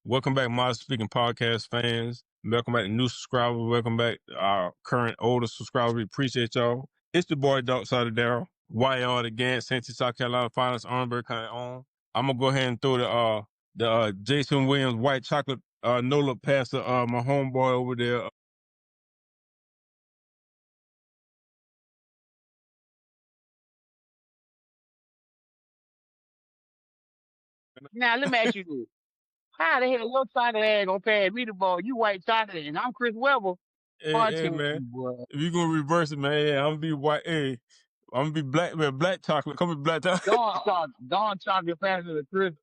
Welcome back, Modern Speaking Podcast fans. Welcome back to new subscribers. Welcome back to our current older subscribers. We appreciate y'all. It's the boy Dark Side of Daryl. YR again, St. South Carolina Finals, Orangeburg kind of on. I'm gonna go ahead and throw the Jason Williams white chocolate no look past my homeboy over there. Now let me ask you this: how the hell your chocolate ass gonna pass me the ball? You white chocolate, and I'm Chris Webber. Hey man, if you gonna reverse it, man, yeah, I'm gonna be white. Hey, I'm gonna be black, man. Black chocolate. Come with black chocolate. Dawn chocolate faster than Chris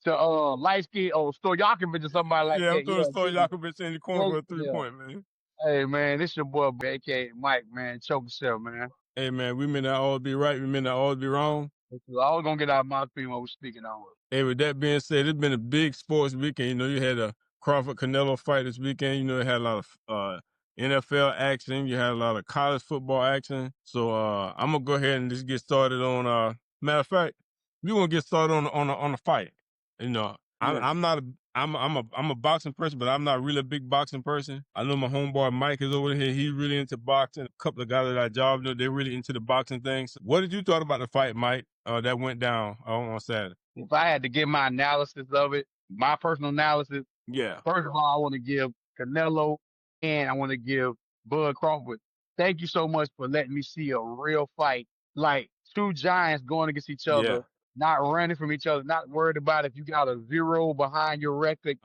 to light skin or Stojakovic or somebody like Yeah, I'm that. throwing Yeah, Stojakovic in the corner for a yeah. 3-point, man. Hey man, this your boy, aka Mike, man. Choke yourself, man. Hey man, we may not all be right, we may not all be wrong. I was gonna get out of my feet when we're speaking on it. Hey, with that being said, it's been a big sports weekend. You know, you had a Crawford Canelo fight this weekend. You know, it had a lot of NFL action. You had a lot of college football action. So I'm gonna go ahead and just get started on. Matter of fact, we're gonna get started on the fight. You know, I'm not I'm a boxing person, but I'm not really a big boxing person. I know my homeboy Mike is over here. He's really into boxing. A couple of guys at our job, you know, they're really into the boxing things. What did you thought about the fight, Mike? That went down on Saturday. If I had to give my analysis of it, my personal analysis, Yeah. first of all, I want to give Canelo and I want to give Bud Crawford. Thank you so much for letting me see a real fight, like two giants going against each other, Yeah. not running from each other, not worried about if you got a 0 behind your record.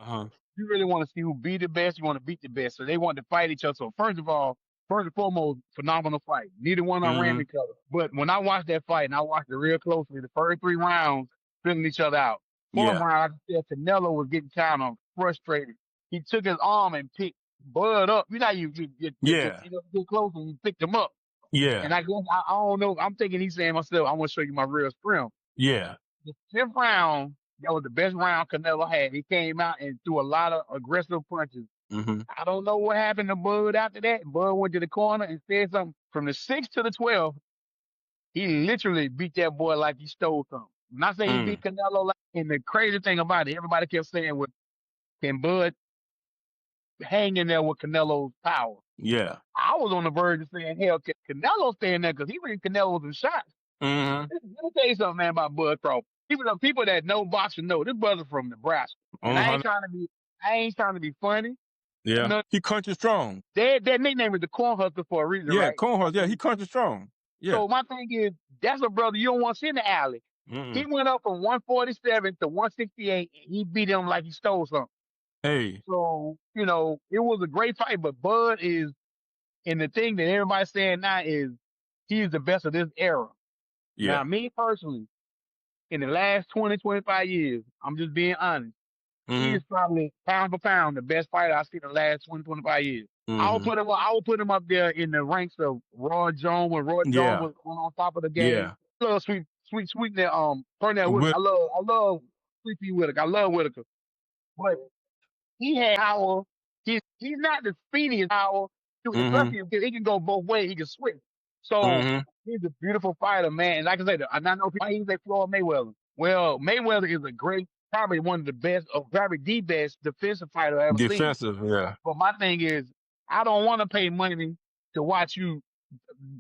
You really want to see who be the best. You want to beat the best. So they want to fight each other. So first and foremost, phenomenal fight. Neither one of them ran each other. But when I watched that fight and I watched it real closely, the first 3 rounds, filling each other out. Fourth round, I said Canelo was getting kind of frustrated. He took his arm and picked Bud up. You know how you get close and you picked him up. Yeah. And I guess, I don't know. I'm thinking he's saying to myself, I want to show you my real strength. Yeah. The 5th round, that was the best round Canelo had. He came out and threw a lot of aggressive punches. I don't know what happened to Bud after that. Bud went to the corner and said something. From the 6th to the 12th, he literally beat that boy like he stole something. When I say he beat Canelo, and the crazy thing about it, everybody kept saying, can Bud hang in there with Canelo's power? Yeah. I was on the verge of saying, hell, Canelo staying there because he ran Canelo some shots. Let me tell you something, man, about Bud Crawford. People that know boxing know this brother from Nebraska. And I ain't trying to be funny. Yeah. He country strong. Their nickname is the Corn Hustler for a reason, right? Yeah, Corn Hustler. Yeah, he country strong. Yeah. So my thing is, that's a brother you don't want to see in the alley. He went up from 147 to 168, and he beat him like he stole something. Hey. So, you know, it was a great fight, but Bud is, and the thing that everybody's saying now is he's the best of this era. Yeah. Now, me personally, in the last 20, 25 years, I'm just being honest, he is probably pound for pound the best fighter I've seen in the last 20, 25 years. I will put him up there in the ranks of Roy Jones when Roy Jones was on top of the game. Yeah. I love sweet Pernell Whitaker. I love Sweet Pea Whitaker. I love Whitaker. But he had power. He's not the speediest power, especially because he can go both ways. He can switch. So he's a beautiful fighter, man. And like I said, and I know people say Floyd Mayweather. Well, Mayweather is a great, probably one of the best, or probably the best defensive fighter I've ever seen. Yeah. But my thing is, I don't want to pay money to watch you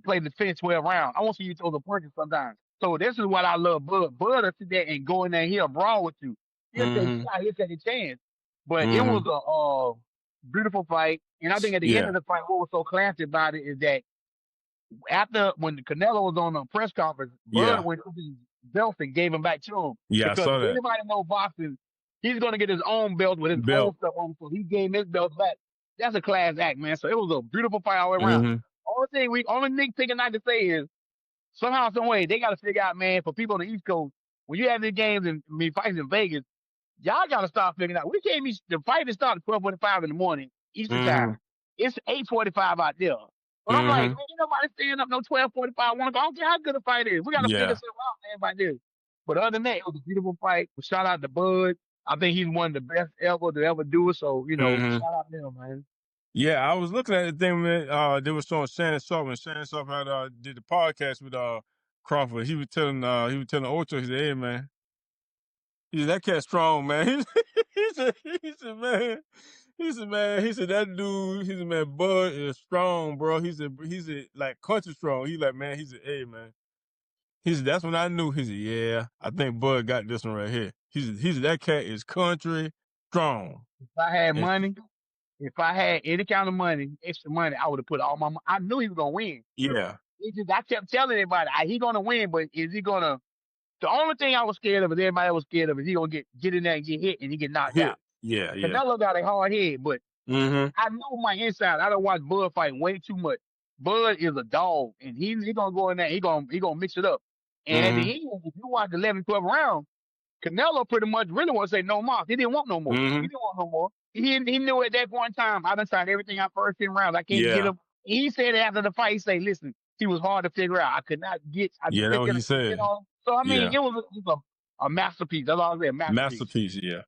play the fence 12 rounds. I want to see you throw the punches sometimes. So this is what I love Bud. Bud will sit there and go in there and he'll brawl with you. He'll take a chance. But it was a beautiful fight. And I think at the end of the fight, what was so classy about it is that when Canelo was on a press conference, Bud went to his belt and gave him back to him. Yeah, because I saw that. anybody know boxing, he's going to get his own belt with his own stuff on. So he gave his belt back. That's a class act, man. So it was a beautiful fight all the way around. Only nitpicking I can say is somehow, some way, they got to figure out, man, for people on the East Coast, when you have these games and fights in Vegas, y'all got to start figuring out. We can't be, the fight is starting at 12:45 in the morning, Eastern time. It's 8:45 out there. But I'm like, man, ain't nobody staying up no 12:45, 1 o'clock. I don't care how good a fight is. We got to figure something out, man, by this. But other than that, it was a beautiful fight. Shout out to Bud. I think he's one of the best ever to ever do it. So, you know, shout out to him, man. Yeah, I was looking at the thing when they were showing Shannon Sharp, when Shannon Sharp had did the podcast with Crawford. He was telling Ocho, he said, hey man, that cat's strong, man. Man, he said, that dude, he said, man, Bud is strong, bro. He said, like country strong. He like, man, he said, hey, man. He said, that's when I knew. He said, yeah, I think Bud got this one right here. He said, that cat is country strong. If I had And money, if I had any kind of money, extra money, I would have put all my money. I knew he was gonna win. yeah, It just I kept telling everybody, he gonna win, but is he gonna? The only thing I was scared of, is everybody was scared of, is he gonna get in there and get hit and he get knocked hit. out. Yeah, yeah. Canelo got a hard head, but Mm-hmm. I know my inside. I don't watch Bud fight way too much. Bud is a dog, and he gonna go in there. He gonna mix it up. And at Mm-hmm. the end, if you watch the 11, 12 rounds, Canelo pretty much really want to say no more. He didn't want no more. Mm-hmm. He didn't want no more. He knew at that point in time, I done tried everything out first 10 rounds. I can't get Yeah. him. He said after the fight, he said, listen, he was hard to figure out. I could not get, I Yeah, that's couldn't what get he a get said. on. So, I mean, Yeah. it was just a masterpiece. That's all I said, a masterpiece. Masterpiece, yeah.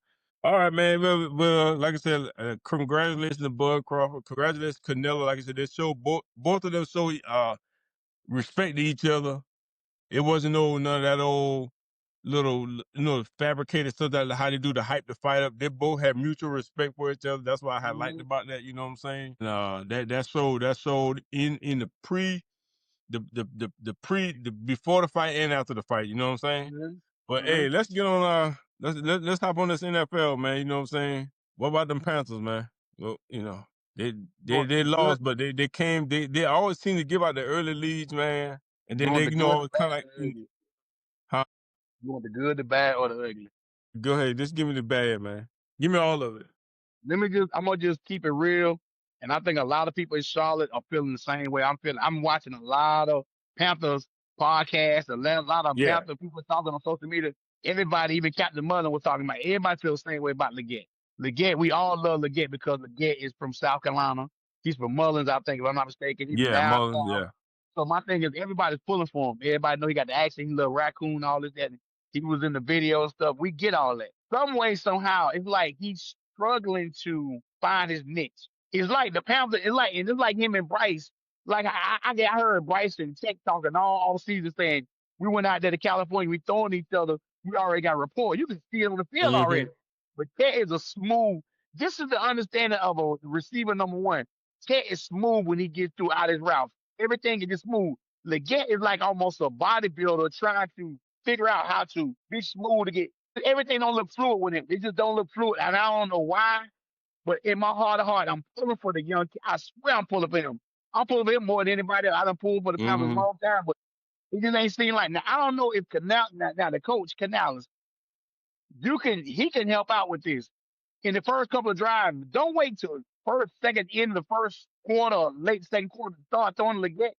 All right, man. Well, like I said, congratulations to Bud Crawford. Congratulations to Canelo. Like I said, they show both of them show respect to each other. It wasn't none of that old little fabricated stuff that how they do to hype the fight up. They both have mutual respect for each other. That's what I had liked about that. You know what I'm saying? And, that showed in the before the fight and after the fight. You know what I'm saying? But hey, let's get on. Let's hop on this NFL, man. You know what I'm saying? What about them Panthers, man? Well, they lost, but they came. They always seem to give out the early leads, man. And You then want they the good, the kind bad, of or the like, ugly? huh? You want the good, the bad, or the ugly? Go ahead, just give me the bad, man. Give me all of it. I'm gonna just keep it real. And I think a lot of people in Charlotte are feeling the same way I'm feeling. I'm watching a lot of Panthers podcasts, a lot of Yeah, Panther people talking on social media. Everybody, even Captain Mother was talking about. Everybody feels the same way about Leggett. Leggett, we all love Leggett because Leggett is from South Carolina. He's from Mullins, I think, if I'm not mistaken. He's from yeah, down Mullins, south. yeah, So my thing is, everybody's pulling for him. Everybody know he got the accent. He love raccoon, all this that. He was in the video and stuff. We get all that. Some way, somehow, it's like he's struggling to find his niche. It's like the Panthers. It's like him and Bryce. Like I heard Bryce and Tech talking all season saying we went out there to California, we throwing each other. We already got rapport. You can see it on the field mm-hmm, already. But Tech is a smooth. This is the understanding of a receiver number one. Tech is smooth when he gets through out his routes. Everything is just smooth. Leggett is like almost a bodybuilder trying to figure out how to be smooth to get everything don't look fluid with him. It just don't look fluid. And I don't know why, but in my heart of heart, I'm pulling for the young kid. I swear I'm pulling for him. I'm pulling for him more than anybody else. I done pulled for the Panthers a mm-hmm. long time, but it just ain't seem like now. I don't know if now the coach Canales, he can help out with this. In the first couple of drives, don't wait till first, second, end of the first quarter, late second quarter to start throwing Leggett.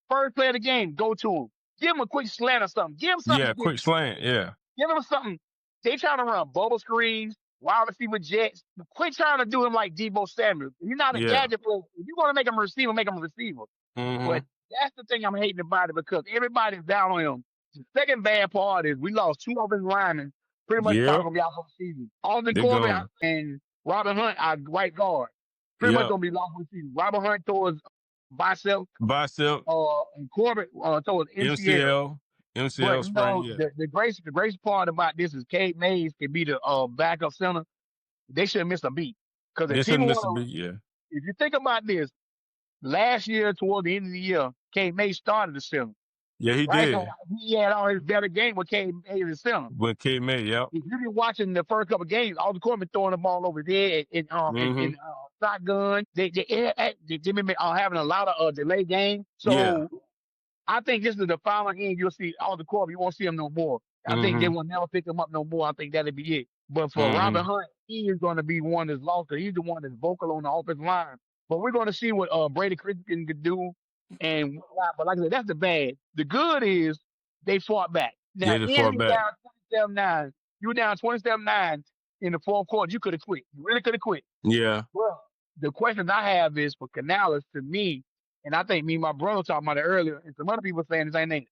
First play of the game, go to him. Give him a quick slant or something. Give him something Yeah, to get. quick slant, yeah, Give him something. They trying to run bubble screens, wide receiver jets. Quit trying to do him like Debo Samuel. You're not a yeah, gadget player. If you want to make him a receiver, make him a receiver. mm-hmm, But that's the thing I'm hating about it because everybody's down on him. The second bad part is we lost two offensive linemen. Pretty much probably yep, gonna be out for the season. Austin they're Corbett gone. and Robin Hunt, our right guard, pretty much Yep, gonna be lost for the season. Robin Hunt towards bicep, bicep, and Corbett towards MCL. MCL, But MCL you sprain, know, yeah. the grace part about this is Kate Mays can be the backup center. They shouldn't miss a beat. Because if They shouldn't people miss a want beat, yeah. to, if you think about this, last year toward the end of the year, Kate Mays started the center. Yeah, he Right? So did. he had all his better game with Kate Mays as center. With K May, yep. If you've been watching the first couple of games, all the Corbin throwing the ball over there Mm-hmm. in shotgun. They've been having a lot of delay game. Yeah. So I think this is the final game you'll see all the Corbin. You won't see him no more. I think they Mm-hmm. will never pick him up no more. I think that'll be it. But for Mm-hmm. Robin Hunt, he is going to be one that's lost because he's the one that's vocal on the offensive line. But we're going to see what Brady Christian could do and whatnot. But like I said, that's the bad. The good is they fought back. Now, They even just if fought you're back. down 27-9, you were down 27-9 in the fourth quarter, you could have quit. You really could have quit. Yeah. Well, the question I have is for Canales to me, and I think me and my brother talking about it earlier, and some other people saying the same thing.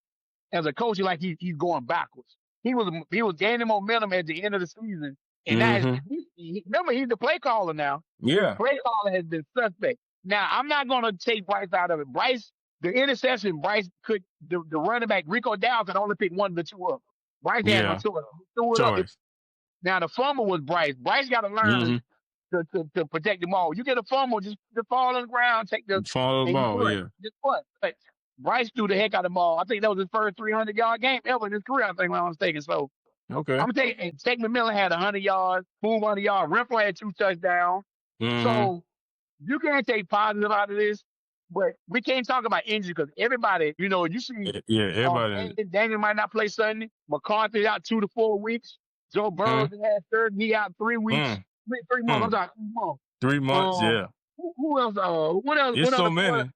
As a coach, he's going backwards. He was gaining momentum at the end of the season, and now Mm-hmm. remember he's the play caller now. Yeah. Play caller has been suspect. Now I'm not going to take Bryce out of it. Bryce, the interception, Bryce could the running back Rico Dow could only pick one of the two up. Bryce had no Yeah. choice. He threw it up. Choice. Now the fumble was Bryce. Bryce got to learn to protect the ball. You get a fumble, just fall on the ground, take the Follow the and you ball, punt. yeah. Just punt. But Bryce threw the heck out of the ball. I think that was his first 300-yard game ever in his career. I think, if I'm not mistaken. So Okay. I'm taking. Tech McMillan had 100 yards. Boom, 100 yards. Renfro had 2 touchdowns. So you can't take positive out of this, but we can't talk about injury because everybody, you see, Yeah, everybody. Daniel might not play Sunday. McCarthy out 2 to 4 weeks. Joe Burrow had third. He out 3 weeks. 3 months. I'm sorry, 3 months. 3 months, yeah. Who else? What else? It's What so other? many.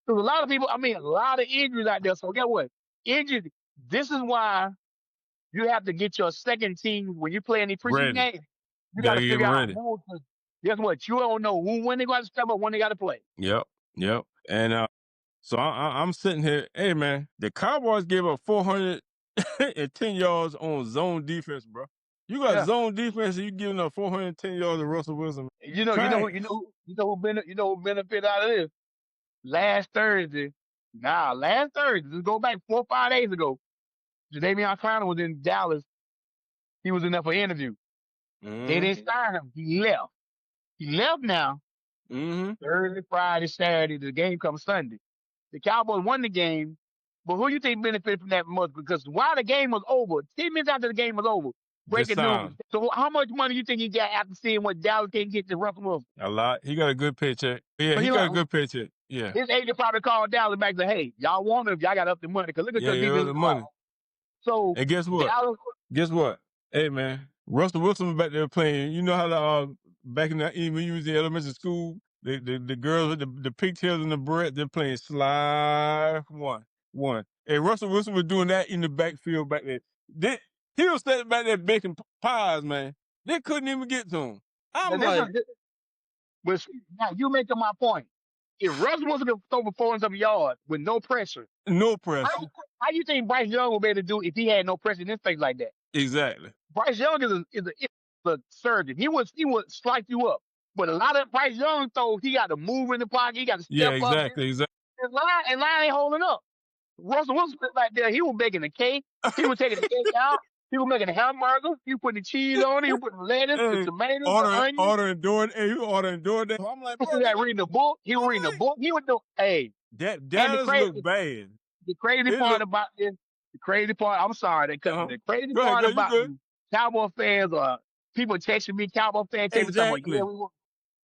There's a lot of people. I mean, a lot of injuries out there. So guess what? Injured. This is why you have to get your second team when you play any preseason Ready. game. You got Gotta to get figure out ready. who. Guess what? You don't know when they got to step up, when they got to play. Yep. And so I'm sitting here. Hey man, the Cowboys gave up 410 yards on zone defense, bro. You got zone defense, and you giving up 410 yards to Russell Wilson. You know who benefit out of this? Last Thursday. Let's go back 4 or 5 days ago. Jadeveon Clowney was in Dallas. He was in there for an interview. They didn't sign him. He left. He left now. Thursday, Friday, Saturday. The game comes Sunday. The Cowboys won the game. But who you think benefited from that most? Because while the game was over, 10 minutes after the game was over, breaking news. So how much money you think he got after seeing what Dallas can get to Russell Wilson? A lot. He got a good paycheck. Yeah, he got a good paycheck. Yeah. His agent probably called Dallas back and said, hey, y'all want him, y'all got up the money. Because look at your defense. The money. So, and guess what? Guess what? Hey, man, Russell Wilson was back there playing. You know how back in when you was in elementary school, the girls with the pigtails and the bread, they're playing slide one. And Russell Wilson was doing that in the backfield back there. He was standing back there baking pies, man. They couldn't even get to him. But now you making my point. If Russell Wilson could throw for 400 yards with no pressure, how you think Bryce Young will be able to do if he had no pressure in his face like that? Exactly. Bryce Young is a surgeon. He would slice you up. But a lot of Bryce Young throws, he got to move in the pocket. He got to step up. Exactly. And line ain't holding up. Russell Wilson like that. He was making a cake. He was taking the cake out. He was making a hamburger. He was putting the cheese on it. He was putting lettuce, the tomatoes, the onions. Ordering DoorDash. So I'm like, he was reading the book. He was reading the book. He was doing, Dallas look bad. The crazy part about this, I'm sorry, the crazy part about this, Cowboy fans or people texting me, Cowboy fans texting me,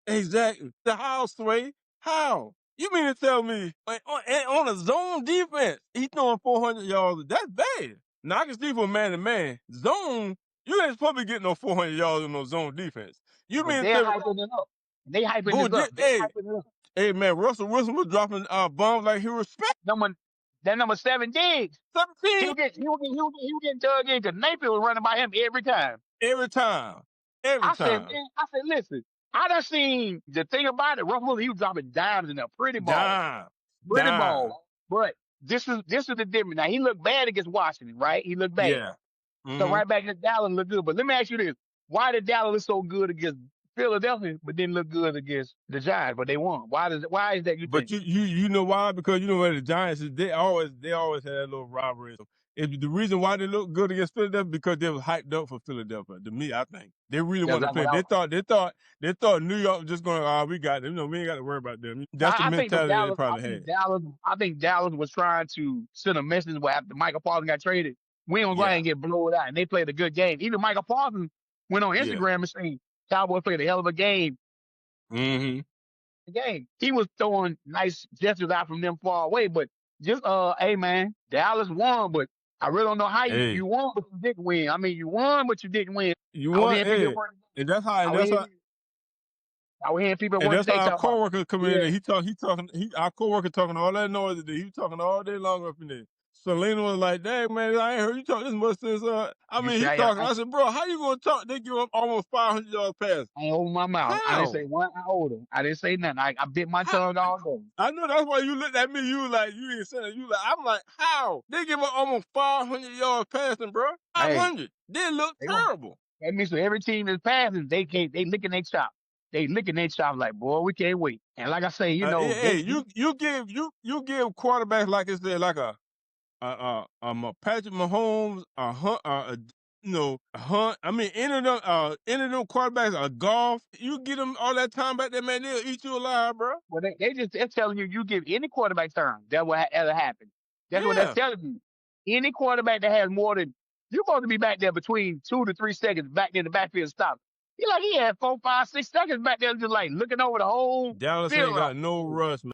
Exactly. The house sway. How? You mean to tell me on a zone defense, he's throwing 400 yards? That's bad. Now I can see for man-to-man zone. You ain't supposed to be getting no 400 yards on no zone defense. You mean they're hyping it up? They hyping it up. Hey man, Russell Wilson was dropping bombs like he respect. Number 7 Diggs. 17. He was getting dug in because Napier was running by him every time. I said, listen, I done seen the thing about it. Russell Wilson, he was dropping dimes in there, pretty ball. But this is the difference. Now he looked bad against Washington, right? He looked bad. Yeah. So right back in Dallas looked good. But let me ask you this: why did Dallas look so good against Philadelphia, but didn't look good against the Giants? But they won. Why is that? You know why? Because you know what the Giants is. They always had that little rivalry. The reason why they look good against Philadelphia because they was hyped up for Philadelphia. To me, I think they really wanted to play. They thought New York was just going. We got them. We ain't got to worry about them. That's the mentality they probably had. I think Dallas was trying to send a message where after Michael Parsons got traded, we don't go ahead and get blown out. And they played a good game. Even Michael Parsons went on Instagram and saying Cowboys played a hell of a game. The game. He was throwing nice gestures out from them far away, but just hey man, Dallas won, but I really don't know how you won, but you didn't win. I mean, you won, but you didn't win. You won, and that's how. I was hearing people. And that's how our coworker come in. Our coworker talking all that noise today. He was talking all day long up in there. Selena was like, "Dang man, I ain't heard you talk this much since." He talking. I said, "Bro, how you gonna talk? They give up almost 500 yards pass." I ain't open my mouth. How? I didn't say one iota. I didn't say nothing. I bit my tongue all day. I know that's why you looked at me. You was like, you didn't say that. You like, I'm like, how? They give up almost 500 yards passing, bro. 500. They look terrible. That means for every team that's passing, they licking their chop. They licking their chop like, boy, we can't wait. And like I say, you know, you give quarterbacks like it's like a Patrick Mahomes, I mean, any of them quarterbacks are golf. You get them all that time back there, man, they'll eat you alive, bro. Well, they're telling you, you give any quarterback time, that will ever happen. That's what they're Yeah, telling you. Any quarterback that has more than, you're supposed to be back there between 2 to 3 seconds back in the backfield stop. He had 4, 5, 6 seconds back there just like looking over the whole Dallas field. ain't got no rust, man.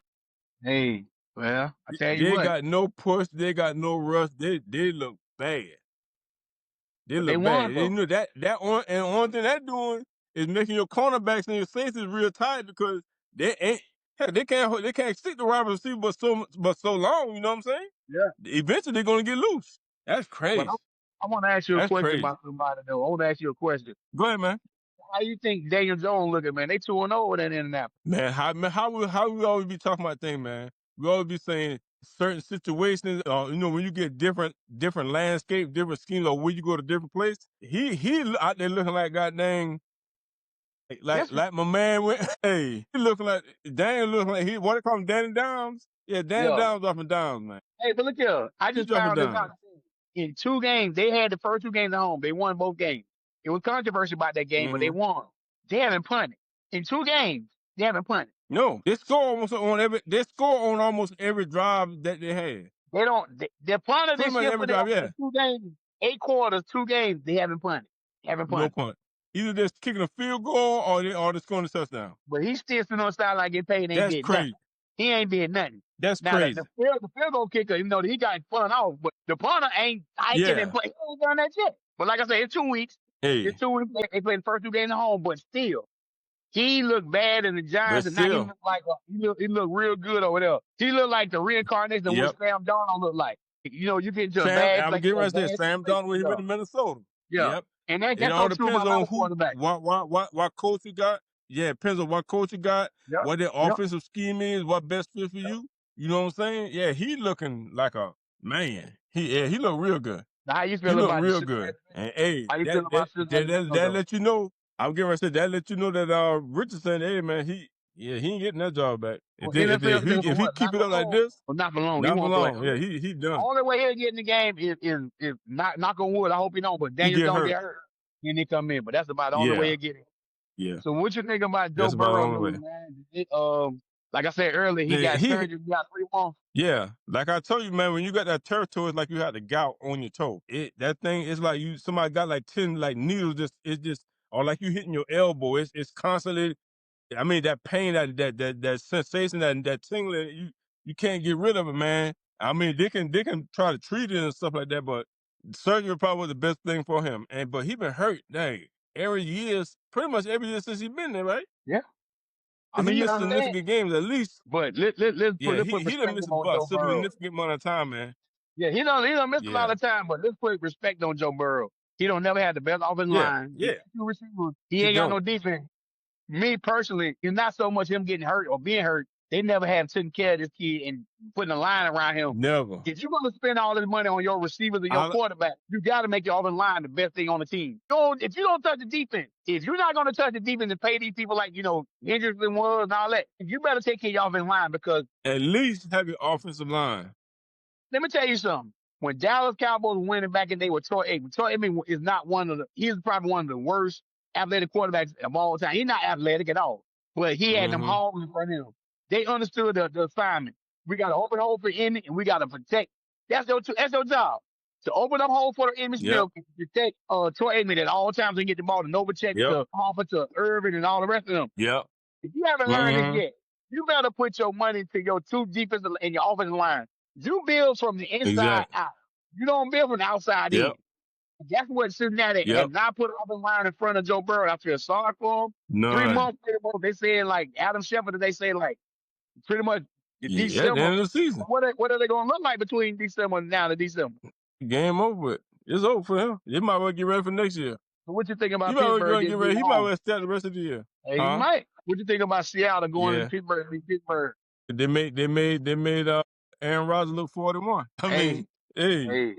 Hey, well, I tell you They what, got no push. They got no rust. They look bad. They but they look bad. won You though. know that on and only thing they're doing is making your cornerbacks and your safeties real tight because they ain't heck, they can't stick the wide receiver but so long. You know what I'm saying? Yeah. Eventually they're gonna get loose. That's But crazy. I want to ask you a That's question crazy. about somebody though. I want to ask you a question. Go ahead, man. How you think Daniel Jones looking, man? They 2-0 over there in Indianapolis. Man, how we always be talking about things, man. We always be saying certain situations, when you get different landscape, different schemes, or when you go to different places. He out there looking like goddamn Yes. like my man went. Hey, he looking like Daniel looking like what they call him, Danny Downs. Yeah, Danny Yeah. Downs up and down, man. Hey, but look here. I He just dropping found this down. out. In 2 games, they had the first 2 games at home. They won both games. It was controversy about that game, but they Mm-hmm. won. They haven't punted. In 2 games, they haven't punted. No, they score on almost every drive that they had. They don't. Their punter Pretty this much year every for them drive, yeah. in 2 games, 8 quarters, 2 games, they haven't punted. Haven't No punted. punt. Either they're kicking a field goal or they're scoring a touchdown. But he's still sitting on the sideline getting paid and ain't That's did nothing. crazy. He ain't did nothing. That's Now crazy. the field goal kicker, even though he got spun off, but the punter ain't hiking and Yeah. play. He ain't done that shit. But like I said, it's 2 weeks. It's Hey, 2 weeks. They played the first 2 games at home, but still, he looked bad in the but Giants, and now he still, look like he look real good over there. He looked like the reincarnation of what yep. Sam Darnold looked like. You get into a bad I'm place, getting a right there. bad Sam situation. Darnold when he Yeah, went to Minnesota. yeah. Yep. And It that's all so true depends about my on quarterback. what coach you got. Yeah, it depends on what coach you got, Yep, what their yep. offensive scheme is, what best fit for Yep. you. You know what I'm saying? Yeah, he looking like a man. He look real good. Now, how you He feel look about the real Cincinnati good. Bengals? And hey, How you feel about Cincinnati Bengals that though? let you know. I'm getting ready to say that let you know that Richardson, hey man, he ain't getting that job back. Well, NFL Bengals for If he what? keep Not it for up like long. this, Well, not for long. He not for won't play. long. Yeah, he done. Only way he'll get in the game is not knock on wood. I hope he don't. But He Daniel get Jones hurt. get hurt, and he come in. But that's about the only way Yeah, he'll get in. yeah. So what you think about Joe That's about the Burrow, only though, way. man? Like I said earlier, he Yeah, got surgery. He got 3 months. yeah. Like I told you, man, when you got that territory, it's like you had the gout on your toe. That thing is like somebody got like 10 like needles. Or like you hitting your elbow. It's constantly. I mean, that pain, that sensation, that tingling, you can't get rid of it, man. I mean, they can try to treat it and stuff like that, but surgery probably was the best thing for him. But he been hurt, dang, pretty much every year since he been there, right? Yeah, I Because he mean you missed understand. significant games at least. But Yeah, let's put he done perspective missed on about a Joe Burrow. significant amount of time, man. Yeah, he don't miss a lot Yeah, of time, but let's put respect on Joe Burrow. He don't never had the best offensive yeah, line. He yeah. got 2 receivers. He He ain't got don't no defense. Me personally, it's not so much him getting hurt or being hurt. They never have taken care of this kid and putting a line around him. never. If you're going to spend all this money on your receivers and your I quarterback, you got to make your offensive line the best thing on the team. If you don't touch the defense, if you're not going to touch the defense and pay these people like, injuries and was and all that, you better take care of your offensive line because at least have your offensive line. let me tell you something. When Dallas Cowboys were winning back in the day with Troy Aikman is not he's probably one of the worst athletic quarterbacks of all time. He's not athletic at all, but he had them Mm-hmm. hogs in front of him. They understood the assignment. We got to open hole for Emmy and we got to protect. That's your job. To open up hole for the Emmy Yep, Smith and protect Troy Aikman at all times and get the ball to Novacek yep, to Harper to Irvin and all the rest of them. yep. If you haven't learned this Mm-hmm. yet, you better put your money to your 2 defensive and your offensive line. You build from the inside Exactly. out. You don't build from the outside in. Yep, That's what Cincinnati yep. has not put up in line in front of Joe Burrow. I feel sorry for him. 3 None. months, they said like Adam Shepard, they say like pretty much Yeah, at the December. end of the season. What are they going to look like between December and now to December? Game over with. It's over for him. He might well get ready for next year. So what you think about He might well Pittsburgh get getting ready. beat He might home? well start the rest of the year. Hey, he Huh? might. What you think about Seattle going to Yeah. Pittsburgh? Pittsburgh. They made Aaron Rodgers look 41. I mean, Hey.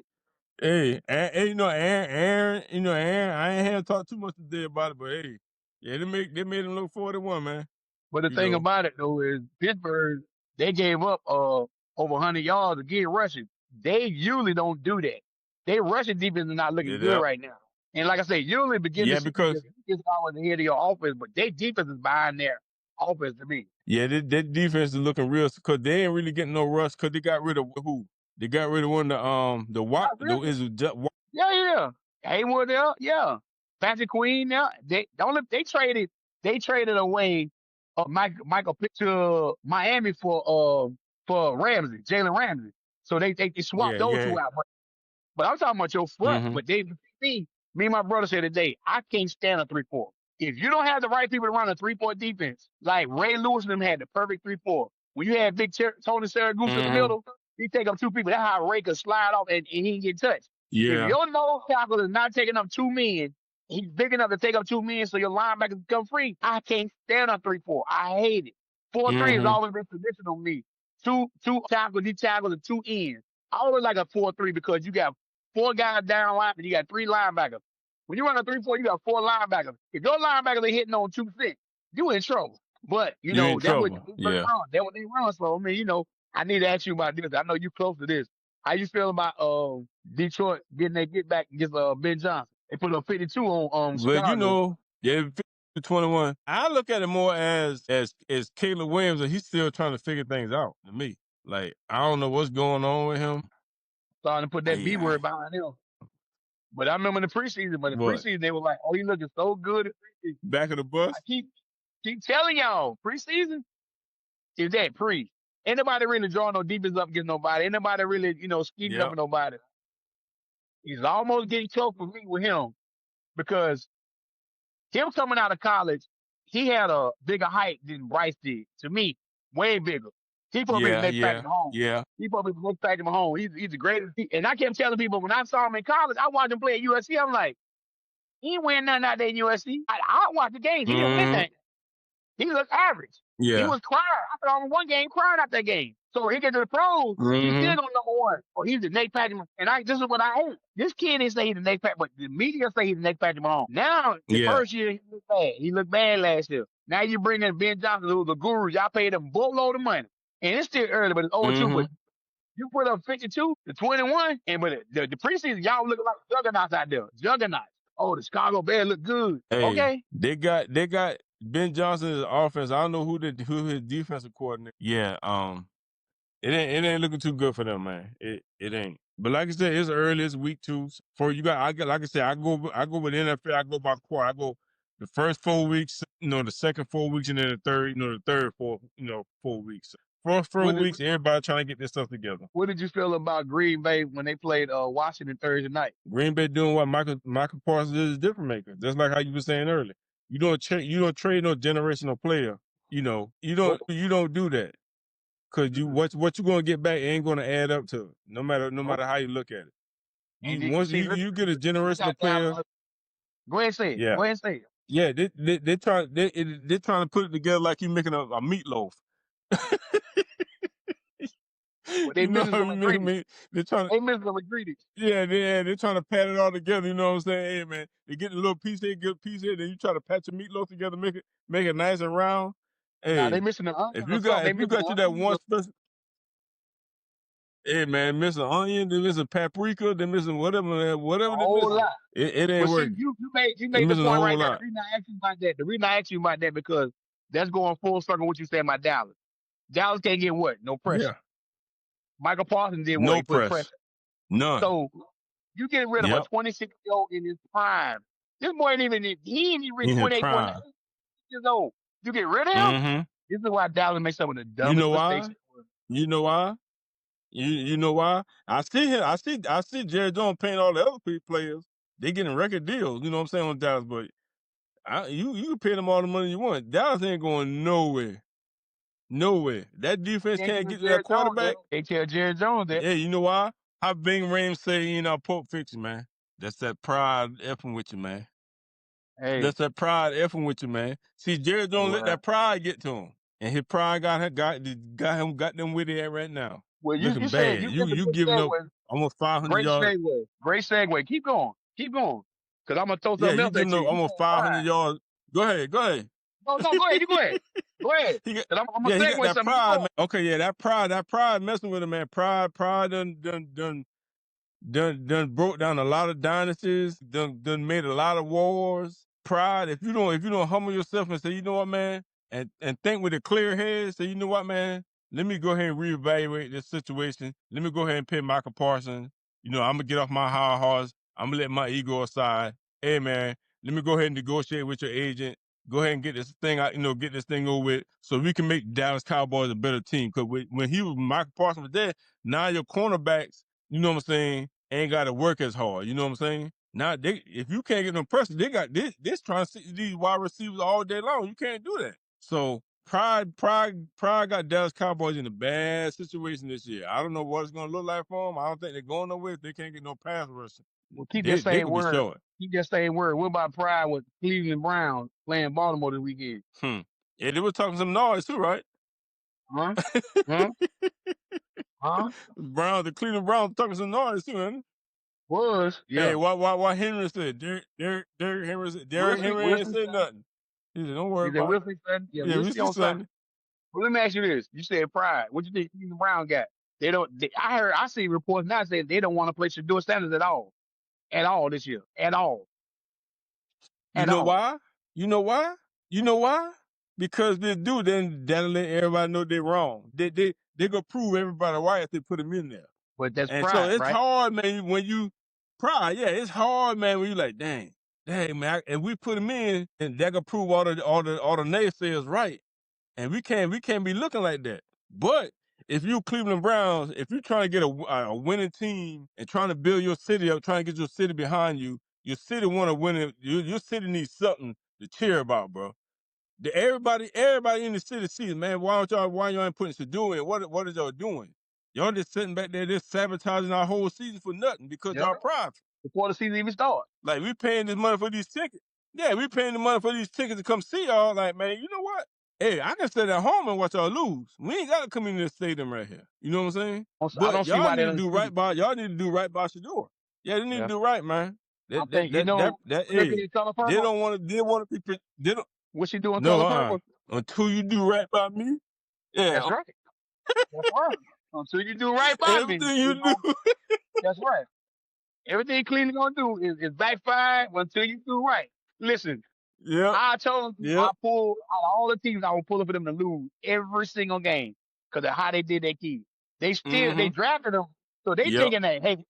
and Aaron, I ain't had to talk too much today about it, but hey, yeah, they made him look 41, man. But the You thing know. about it though is Pittsburgh, they gave up over 100 yards to get rushing. They usually don't do that. They rushing defense is not looking good Yep. right now. And like I said, you only begin to Yeah, see because this is always ahead of your offense, but their defense is behind their offense to me. yeah, that defense is looking real because they ain't really getting no rust because they got rid of who? They got rid of one of the what? Not really. Is it Yeah. Haywood there, yeah. Patrick Queen there. They traded away Michael Pitt to Miami for Ramsey, Jalen Ramsey. So they swapped yeah, those two yeah. out. But I'm talking about your front. Mm-hmm. But me and my brother said today, I can't stand a 3-4. If you don't have the right people to run a 3-4 defense, like Ray Lewis and them had the perfect 3-4. When you had Tony Saragusa in the Mm-hmm. middle, he take up two people. That's how Ray could slide off and he didn't get touched. If Yeah. your nose tackle is not taking up two men, he's big enough to take up two men so your linebackers become free. I can't stand a 3-4. I hate it. 4-3 has Mm-hmm. always been traditional on me. Two tackles, deep tackles, and two ends. I always like a 4-3 because you got four guys down line and you got three linebackers. When you run a 3-4, you got four linebackers. If your linebackers are hitting on 2-6, you in trouble. But You in that's what trouble. they Yeah. run. That's what they run. So I mean, I need to ask you about this. I know you close to this. How you feel about Detroit getting their get back against Ben Johnson? They put up 52 on But Chicago. yeah, 21. I look at it more as Caleb Williams, and he's still trying to figure things out. To me, like I don't know what's going on with him. Starting to put that B word behind him. But I remember in the preseason, But they were like, "Oh, he looking so good." back of the I bus. keep telling y'all, preseason is that pre. Ain't nobody really drawing no defense up against nobody. Ain't nobody really, scheming up Yep. with nobody. He's almost getting close for me with him because him coming out of college, he had a bigger height than Bryce did. To me, way bigger. He supposed to be the Yeah. next Patrick Yeah. Mahomes. Yeah. He supposed to be the next Patrick Mahomes. He's the greatest. And I kept telling people when I saw him in college, I watched him play at USC. I'm like, he ain't winning nothing out there in USC. I watched the games. He didn't win Mm-hmm. that. He looked average. He Yeah. was crying. I saw him in one game crying out that game. So when he get to the pros, he's still Mm-hmm. going number one. Or he's the next Patrick Mahomes. And this is what I hate. This kid didn't say he's the next Patrick, but the media say he's the next Patrick Mahomes. Now, the Yeah. first year, he looked bad. He looked bad last year. Now you bring in Ben Johnson, who's the guru. Y'all paid him a boatload of money. And it's still early, but it's 0-2. Mm-hmm. But you put up 52 to 21, and but the preseason, y'all looking like juggernauts out there. Juggernauts. Oh, the Chicago Bears look good. Hey, Okay. they got Ben Johnson's offense. I don't know who his defensive coordinator. Yeah. It ain't looking too good for them, man. It ain't. But like I said, it's early. It's week 2. For you got, like I said, I go with NFL. I go by quarter. I go the first 4 weeks, the second 4 weeks, and then the third, the third 4 weeks. First 4 weeks, everybody trying to get this stuff together. What did you feel about Green Bay when they played Washington Thursday night? Green Bay doing what Michael Parsons is a different maker. Just like how you were saying earlier. You don't trade no generational player. You don't do that. Cause what you gonna get back ain't gonna add up to it, no matter how you look at it. Once you get a generational player, go ahead and say it. yeah, Go ahead and say it. yeah, they trying to put it together like you making a meatloaf. Well, they You know missing what some I ingredients. mean? They're trying They missing some ingredients. they're trying to pat it all together. You know what I'm saying? Hey man, they get a little piece here, get a piece here, then you try to pat your meatloaf together, make it nice and round. Nah, they Hey, missing the onions if or you something. got They if you missing got the you that onions. one special. Hey man, missing onion, they missing paprika, they missing whatever A they whole missing. lot. It Well, ain't see, working. you They made the missing a point whole right there. lot. The reason I asked you about that because that's going full circle what you said about Dallas. Dallas can't get what? No pressure. Yeah. Michael Parsons did what? No He put pressure. pressure. None. So you getting rid of a Yep. 26-year-old in his prime. This boy ain't even reached In his 28, 29 prime. years old. You get rid of him? Mm-hmm. This is why Dallas makes some of the You dumbest know mistakes. why? You know why? You know why? I see him. I see Jerry Jones paying all the other players. They getting record deals. You know what I'm saying on Dallas, but you can pay them all the money you want. Dallas ain't going nowhere. Nowhere. That defense can't get to that quarterback. They tell Jerry Jones that. Yeah, you know why? How Bing Rames say in our Pulp Fiction, man. That's that pride effing with you, man. Hey, That's that pride effing with you, man. See, Jerry don't let that pride get to him, and his pride got them with it right now. well, Looking you said bad. you did the You good giving up segue. almost 500 Great yards. segue. Great segue. Keep going. Keep going. Because I'm gonna throw Yeah, something you else at giving you. up You almost 500 yards. Go ahead. No, go ahead. You go ahead. Go ahead. He got, I'm gonna he got segue that something. pride, man. Okay, yeah, that pride messing with him, man. Pride done done broke down a lot of dynasties, done made a lot of wars. Pride, if you don't humble yourself and say, you know what, man, and think with a clear head, say, you know what, man, let me go ahead and reevaluate this situation. Let me go ahead and pay Michael Parsons. I'm gonna get off my high horse. I'm gonna let my ego aside. Hey, man, let me go ahead and negotiate with your agent. Go ahead and get this thing out, get this thing over with, so we can make Dallas Cowboys a better team. Because when Michael Parsons was there, now your cornerbacks, you know what I'm saying, ain't got to work as hard. You know what I'm saying? Now, if you can't get no pressure, they got this trying to see these wide receivers all day long. You can't do that. So pride got Dallas Cowboys in a bad situation this year. I don't know what it's going to look like for them. I don't think they're going nowhere if they can't get no pass rushing. Well, keep that They same could be word. short. Keep that same word. What about pride with Cleveland Browns playing Baltimore this weekend? Yeah, they were talking some noise too, right? Huh? Huh? Huh? The Cleveland Browns talking some noise too, man. Yeah. Hey, why Henry said Derrick Henry said We'll Derrick see. Henry We'll ain't see, said son. nothing. He said, don't worry He said, about we'll it. see, son. Yeah, Yeah, we'll we see see on Sunday. Sunday. Well, let me ask you this. You said pride. What you think Cleveland Brown got? I see reports now saying they don't want to play Shador Sanders at all. At all this year. At all. You At know all. why? You know why? You know why? Because this dude then that'll let everybody know they're wrong. They gonna prove everybody right if they put him in there. But that's And so pride, it's right? hard, man, when you pride. Yeah, it's hard, man, when you like, dang, man. If we put him in, and that gonna prove all the naysayers right. And we can't be looking like that. But if you Cleveland Browns, if you're trying to get a winning team and trying to build your city up, trying to get your city behind you, your city want to win it. Your city needs something to cheer about, bro. Everybody in the city sees, man. Why y'all ain't putting Shador in? What is y'all doing? Y'all just sitting back there, just sabotaging our whole season for nothing because Yeah. y'all prideful. Before the season even starts. Like, we paying this money for these tickets. Yeah, we paying the money for these tickets to come see y'all. Like, man, you know what? Hey, I can sit at home and watch y'all lose. We ain't got to come in this stadium right here. You know what I'm saying? I But don't see y'all why need they to don't do see. right by Shador. Yeah, they need to Yeah. do right, man. I think, you know, look at Hey, his color they purple. don't want to be, they don't, What's she doing no, color purple? until you do right by me. That's Yeah, right. That's right. Until you do right by me, everything you do. that's right. Everything Cleveland gonna do is backfire until you do right. Listen, Yep, I told you I yep, pull out of all the teams I will pull up for them to lose every single game because of how they did their key. They mm-hmm, drafted them, so they yep, thinking that hey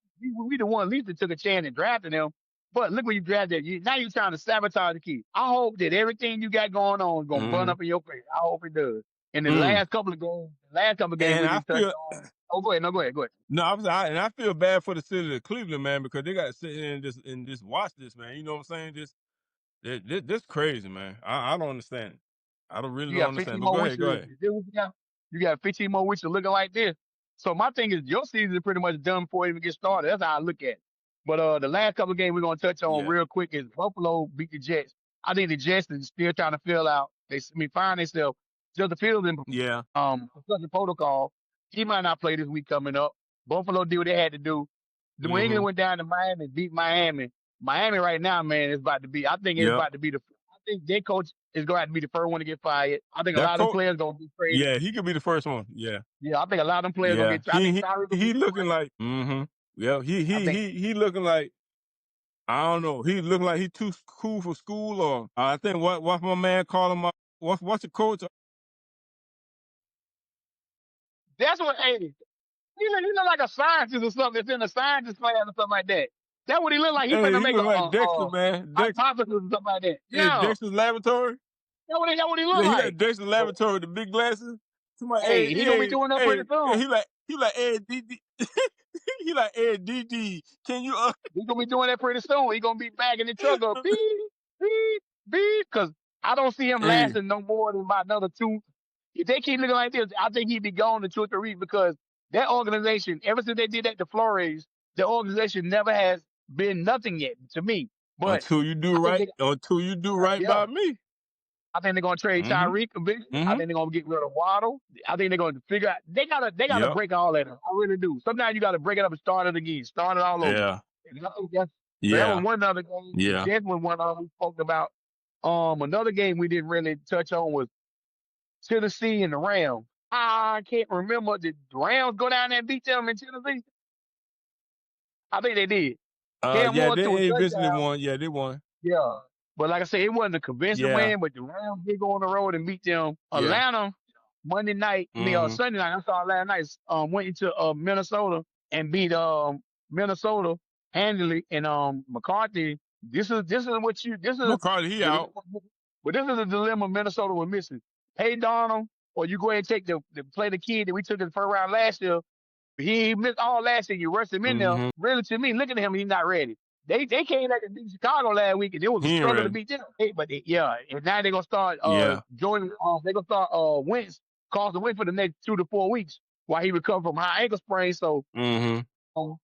we the one at least that took a chance and drafted them. But look what you drafted. Now you trying to sabotage the key. I hope that everything you got going on is gonna burn mm-hmm, up in your face. I hope it does. In the mm. last couple of games And we I didn't touch feel, on. Oh, go ahead. No, go ahead. Go ahead. no, and I feel bad for the city of Cleveland, man, because they got to sit here and just watch this, man. You know what I'm saying? This crazy, man. I don't understand it. Really You don't got understand. 15 But more go weeks. ahead, go ahead. You got 15 more weeks of looking like this. So my thing is, your season is pretty much done before it even get started. That's how I look at it. But the last couple of games we're gonna touch on Yeah, real quick is Buffalo beat the Jets. I think the Jets is still trying to fill out. Find themselves. Just Fields in yeah, concussion protocol. He might not play this week coming up. Buffalo did what they had to do. New mm-hmm, England went down to Miami, beat Miami. Miami right now, man, is about to be. I think it's yep. about to be I think their coach is going to have to be the first one to get fired. I think a That lot of them coach, players going to be traded. yeah, he could be the first one. Yeah, Yeah, I think a lot of them players going to yeah. get. I think Tyreek going to He get looking traded. like, mm-hmm. Yeah, I think he looking like, I don't know. He looking like he too cool for school, or I think what my man call him. What's the coach? that's what. Hey, you look like a scientist or something that's in a scientist class or something like that. That's what he look like. He Hey, finna he make look like Dexter, man. hypothesis or something like that. Hey, Yeah, Dexter's Laboratory. that's what he look Yeah, he got like. Dexter's But Laboratory with the big glasses. Somebody, hey, he gonna be doing that pretty soon. he like, hey, DD. He like, hey, DD, can you, He gonna be doing that pretty soon. He gonna be back in the truck up, beep, beep, beep. Cause I don't see him hey, lasting no more than about another two. If they keep looking like this, I think he'd be gone in 2 or 3 weeks because that organization, ever since they did that to Flores, the organization never has been nothing yet to me. But I think until you do right yeah, by me. I think they're gonna trade Mm-hmm, Tyreek eventually. I mm-hmm, think they're gonna get rid of Waddle. I think they're gonna figure out they gotta yep, break all that up. I really do. Sometimes you gotta break it up and start it again, start it all over. yeah, And I think that's so that was yeah, one other game. The yeah. Jets was one other we spoke about. Another game we didn't really touch on was Tennessee and the Rams. I can't remember. Did the Rams go down there and beat them in Tennessee? I think they did. Cam Yeah, won through a they eventually touchdown. won. Yeah, they won. Yeah. But like I said, it wasn't a convincing Yeah, win, but the Rams did go on the road and beat them. yeah. Atlanta, Monday night, Mm-hmm. Sunday night, I saw last night, went into Minnesota and beat Minnesota handily. And McCarthy, this is what you this is McCarthy, he the out. but this is the dilemma Minnesota was missing. Hey Donald, or you go ahead and take the play the kid that we took in the first round last year. He missed all last year. You rushed him in there. Mm-hmm. Really, to me, looking at him, he's not ready. They came back and beat Chicago last week, and it was a He ain't struggle to ready. beat them. Yeah, and now they're gonna start Yeah. Jordan. They're gonna start Wentz, Carson Wentz for the next 2 to 4 weeks while he recovered from high ankle sprain. So, Mm-hmm. um,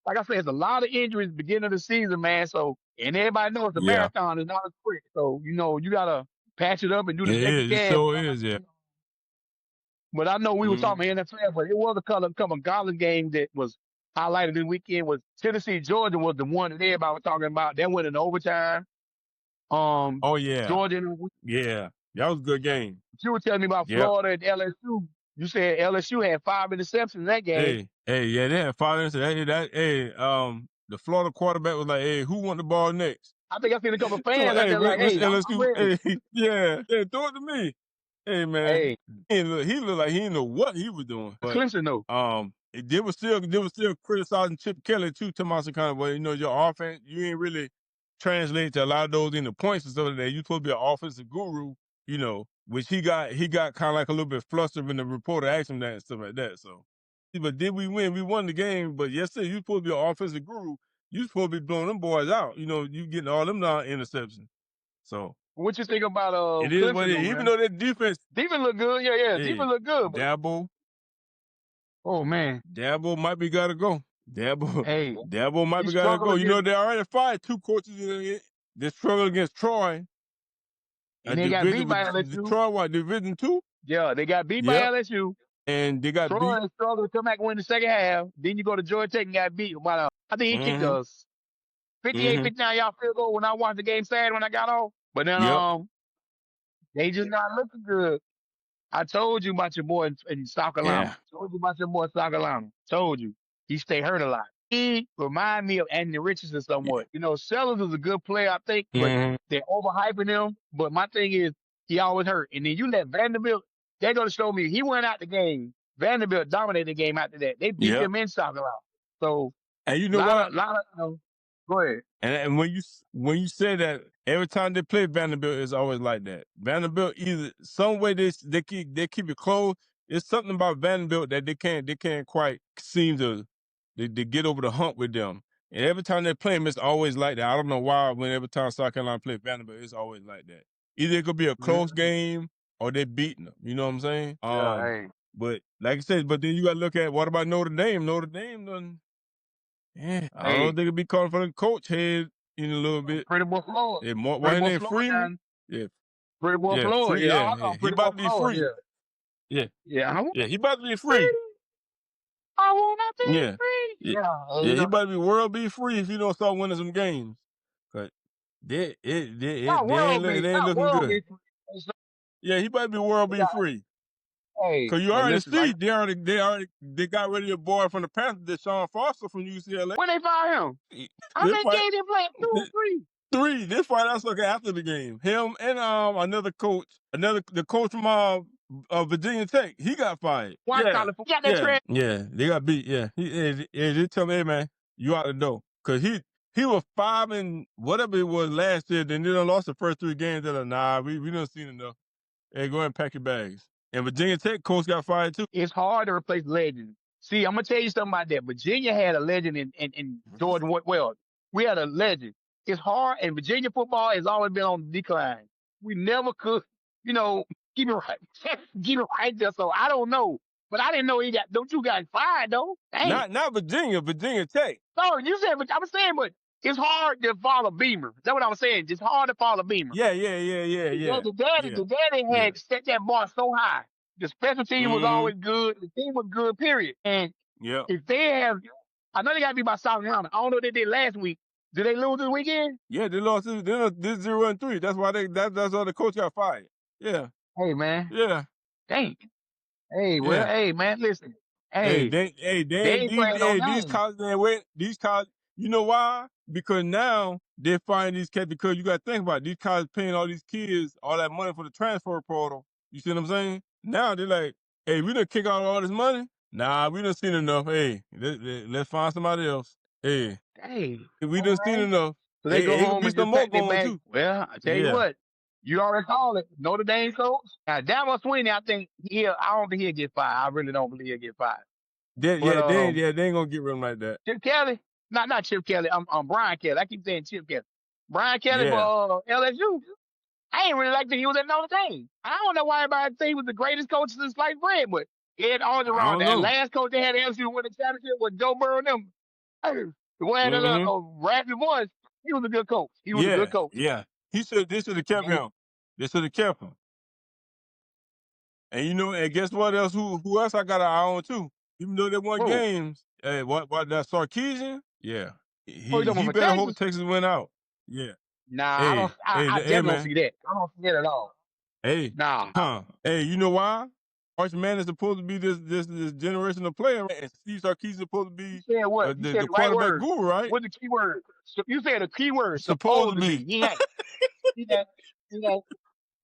like I said, it's a lot of injuries beginning of the season, man. So, and everybody knows the Yeah. marathon is not a sprint. So, you gotta patch it up and do the It best you is. It can. sure is. Yeah. But I know we were Mm-hmm. talking NFL, but it was a couple of college games that was highlighted this weekend. Was Tennessee Georgia was the one that everybody was talking about. That went in overtime. Oh yeah. Georgia. Yeah. That was a good game. You were telling me about Yep. Florida and LSU. You said LSU had 5 interceptions in that game. Hey, yeah, they had 5 minutes. The Florida quarterback was like, "Hey, who want the ball next?" I think I seen a couple of So, fans out hey, there like, Mr. "Hey, I'm LSU, ready." hey, yeah, throw it to me. Hey, man, Hey, he looked like he didn't know what he was doing. But Clemson though. they were still criticizing Chip Kelly too, Tomas kind of way. Your offense, you ain't really translate to a lot of those into points and stuff like that. You supposed to be an offensive guru, which he got kind of like a little bit flustered when the reporter asked him that and stuff like that. So, but did we win? We won the game. But yesterday, you supposed to be an offensive guru. You supposed to be blowing them boys out. You getting all them non-interceptions. So What you think about it is what Clemson it though, is. Even man? though that defense, Defense look good. Yeah, hey, defense look good. But Dabo, oh man, Dabo might be gotta go. hey, Dabo might he be gotta struggled go. against, They already fired 2 coaches that struggled against Troy. A and they got beat division by with LSU. Detroit, what, Division 2? Yeah, they got beat by Yep. LSU. And they got beat. Troy struggled to come back and win the second half. Then you go to Georgia Tech and got beat by I think he kicked Mm-hmm. us 58, Mm-hmm. 59 y'all field goal when I watched the game Saturday when I got off. But then Yep. they just not looking good. I told you about your boy in South Carolina. Yeah. Told you about your boy in South Carolina. Told you. He stay hurt a lot. He remind me of Anthony Richardson somewhat. Sellers is a good player, I think, but Mm-hmm. they're overhyping him. But my thing is, he always hurt. And then you let Vanderbilt, they're going to show me he went out the game. Vanderbilt dominated the game after that. They beat Yep. them in South Carolina. So, And you know what? go ahead. And when you say that, every time they play Vanderbilt, it's always like that. Vanderbilt either some way they keep it close. It's something about Vanderbilt that they can't quite seem to they get over the hump with them. And every time they play them, it's always like that. I don't know why. When every time South Carolina play Vanderbilt, it's always like that. Either it could be a close game or they beating them. You know what I'm saying? Yeah, hey. But like I said, but then you got to look at what about Notre Dame? Notre Dame done. Yeah, I don't think it'd be calling for the coach head in a little bit. Pretty boy Floyd. Yeah, what Pretty his boy name? Floyd, Freeman? man. Yeah, Pretty boy yeah, Floyd. free. Yeah, Yeah, he Pretty boy about to be Floyd. free. Yeah. Yeah, Yeah. yeah, he about to be free. Free. I wanna be Yeah, free. yeah, Yeah. he about to be world be free if he don't start winning some games. But they ain't looking World good. be free. Yeah, he about to be world be free. Hey, Cause you but already listen, see they got rid of your boy from the Panthers, Deshaun Foster from UCLA. when they fire him, how They many fight games they play? 2 or 3. 3. They fight us like after the game. Him and another coach, the coach from Virginia Tech, he got fired. White Yeah, collar, got that trash. yeah, they got beat. Yeah, they tell me, hey man, you out the door, cause he was 5 and whatever it was last year. Then they done lost the first 3 games. They're like, nah, we done seen enough. Hey, go ahead and pack your bags. And Virginia Tech coach got fired too. It's hard to replace legends. See, I'm gonna tell you something about that. Virginia had a legend in Jordan Well. We had a legend. It's hard, and Virginia football has always been on the decline. We never could, keep it right, keep it right there. So I don't know, but I didn't know don't you got fired though? Dang. Not Virginia Tech. No, you said, but I was saying, but it's hard to follow Beamer. That's what I was saying. It's hard to follow Beamer. Yeah. The daddy had set that bar so high. The special team was always good. The team was good, period. And if they have, I know they got to be by South Carolina. I don't know what they did last week. Did they lose this weekend? Yeah, they lost this 0-3. That's why that's why the coach got fired. Yeah. Hey man. Yeah. Dang. Hey, well, hey man, listen. Hey, they ain't playing no games. These colleges ain't win. You know why? Because now they're finding these cats, because you got to think about it, these colleges paying all these kids all that money for the transfer portal. You see what I'm saying? Now they're like, hey, we done kick out all this money. Nah, we done seen enough. Hey, let's find somebody else. Hey, Dang. we All done seen right. enough. So they Hey, go it could home be and some just more pack their going bag. too. Well, I tell you Yeah. what, you already called it. Notre Dame coach. Now, Dabo Sweeney, I don't think he'll get fired. I really don't believe he'll get fired. But They ain't gonna get rid of him like that. Chip Kelly, not Chip Kelly. I'm Brian Kelly. I keep saying Chip Kelly. Brian Kelly Yeah. for LSU. I ain't really like that he was at Notre Dame. I don't know why everybody think he was the greatest coach since sliced bread, but it all I around don't that. know. Last coach they had at LSU win the championship was Joe Burrow and them. The one had Mm-hmm. a raspy voice. He was a good coach. He was a good Yeah, coach. yeah. They should have kept him. They should have kept him. And you know, and guess what else? Who else I got an eye on too? Even though they won Who? games, hey, what that Sarkeesian? Yeah, Oh, you talking he about for better hope Texas? Texas win out. Yeah. Nah, I don't. Hey, I hey, definitely don't man. see that. I don't see that at all. Hey, Nah. hey, you know why? Arch Man is supposed to be this generational player, right? And Steve Sarkeesian is supposed to You be said what? You said the the right quarterback word. guru, right? What's the key word? You said the key word. Supposed Supposed to to be. be. He ain't. He ain't. He ain't.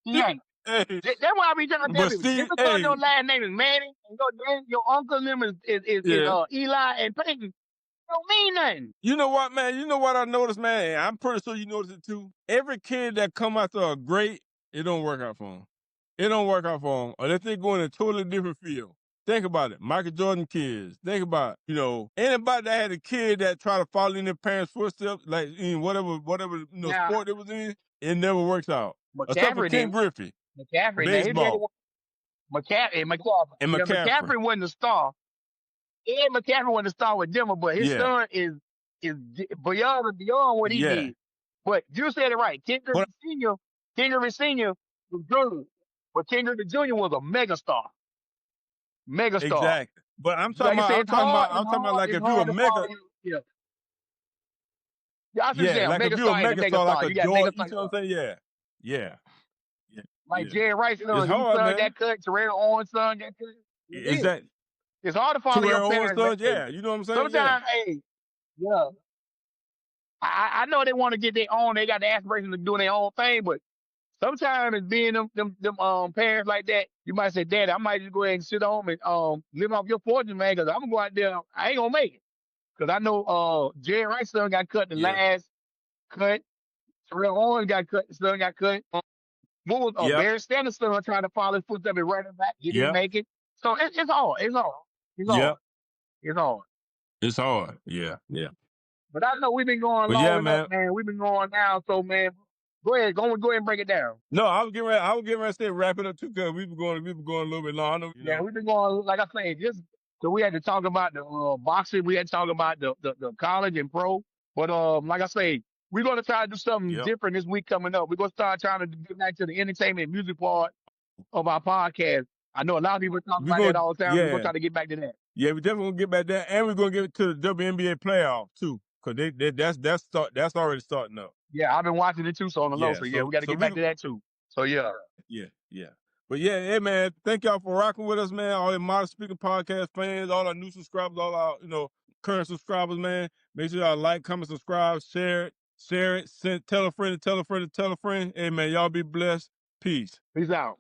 He ain't. Hey, That's why I be trying to tell but people. Just Steve, because your hey, last name is Manning and your uncle name is yeah. Eli and Peyton, don't mean nothing. You know what, man? You know what I noticed, man? And I'm pretty sure you noticed it too. Every kid that come after a great, it don't work out for them. It don't work out for them unless they go in a totally different field. Think about it. Michael Jordan kids. Think about, anybody that had a kid that try to follow in their parents' footsteps, like in whatever Now sport it was in, it never works out. Except for McCaffrey Ken didn't. Griffey, McCaffrey. Now he did baseball, McCaffrey. and Yeah, McCaffrey. McCaffrey wasn't the star. And McCaffrey wasn't the star with Denver, but his Yeah, son is beyond what he yeah. did. But you said it right. Ken But Griffey Sr. Ken Griffey Sr. was good, but Ken Griffey Jr. was a megastar. Megastar. exactly. But Like I said, I'm talking about like it's if you a hard to follow mega. you. Yeah. Yeah, I should Yeah, say a like if you're a megastar and a megastar, like megastar. a You got George, you megastar. see what I'm saying? Yeah, yeah, yeah, Like yeah. Jerry Rice, It's his hard, son man. got cut, Terrell Owens' son got cut. It Is is. that It's hard to follow your Terrell Owens' parents, man. son? Hey, Yeah, you know what I'm saying? Yeah, sometimes, hey, yeah, I know they want to get their own. They got the aspiration of doing their own thing, but sometimes it's being them parents like that. You might say, "Daddy, I might just go ahead and sit home and live off your fortune, man, because I'm gonna go out there. I ain't gonna make it because I know Jerry Rice's son got cut the yeah, last cut. Terrell Owens got cut. His son got cut. What was yep, Barry Sanders' son trying to follow his footsteps and running back? He didn't yep, make it. So it's hard. It's hard. It's hard. yep. It's hard. It's hard. Yeah, yeah. But I know we've been going But yeah, long enough, man. man. We've been going down. So, man, go ahead and break it down. No, I was getting ready to say wrap it up too, cause we been going a little bit long. I know, Yeah, we've been going, like I say, just so we had to talk about the boxing. We had to talk about the college and pro. But like I say, we're going to try to do something Yep. different this week coming up. We're going to start trying to get back to the entertainment and music part of our podcast. I know a lot of people talk We about that gonna all the time. We're going to yeah, try to get back to that. yeah. We definitely gonna get back there, and we're gonna get to the WNBA playoffs too, cause that's already starting up. Yeah, I've been watching it too, so on the low. Yeah. So yeah, we got to So get we back to that too. So yeah, Yeah, yeah. But yeah, hey man, thank y'all for rocking with us, man. All the Modern Speaker Podcast fans, all our new subscribers, all our, current subscribers, man. Make sure y'all like, comment, subscribe, share it, tell a friend to tell a friend to tell a friend. Hey man, y'all be blessed. Peace. peace out.